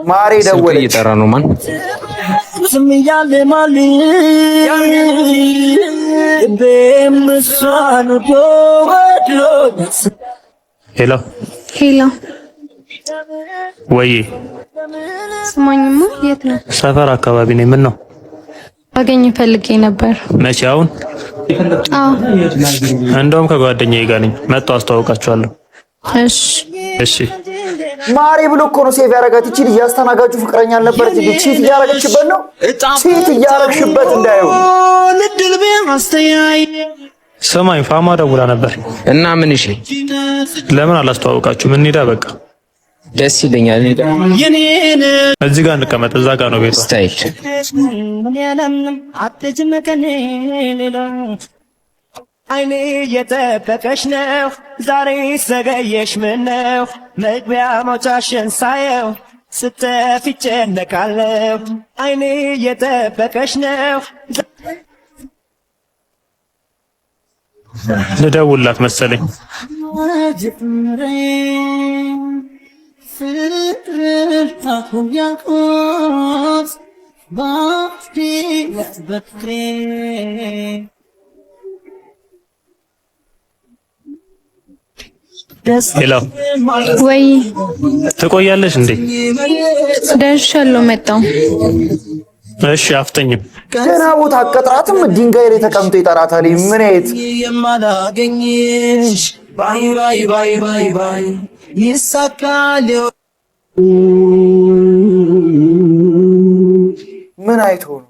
ማሬ ደወለች እየጠራ ነው ማን ሄሎ ሄሎ ወይ ስማኝማ የት ነው ሰፈር አካባቢ ነኝ ምን ነው አገኝ ፈልጌ ነበር መቼ አሁን አዎ እንደውም ከጓደኛዬ ጋር ነኝ መጣሁ አስተዋውቃችኋለሁ እሺ ማሬ ብሎ እኮ ነው ሴቭ ያረጋት እቺ ልጅ ያስተናጋጁ ፍቅረኛ አልነበረች እንዴ ቺት ያረጋችበት ነው ቺት ያረግሽበት እንዳይሆን ሰማይ ፋማ ደውላ ነበር እና ምን እሺ ለምን አላስተዋውቃችሁም እንሂዳ በቃ ደስ ይለኛል እዚህ ጋር እንቀመጥ እዛ ጋር ነው ቤቷ ስታይል አይኔ እየጠበቀሽ ነው ዛሬ ዘገየሽ ምነው መግቢያ መውጫሽን ሳየው ስተፊ ጨነቃለሁ አይኔ እየጠበቀሽ ነው ልደውልላት መሰለኝ ሄሎ ወይ ትቆያለሽ እንዴ ደርሻለሁ መጣሁ እሺ አፍጠኝም ገና ቦታ አቀጥራትም ድንጋይ ላይ ተቀምጦ ይጠራታል ምን አይት የማላገኝሽ ባይ ባይ ባይ ባይ ባይ ይሳካል ምን አይቶ ነው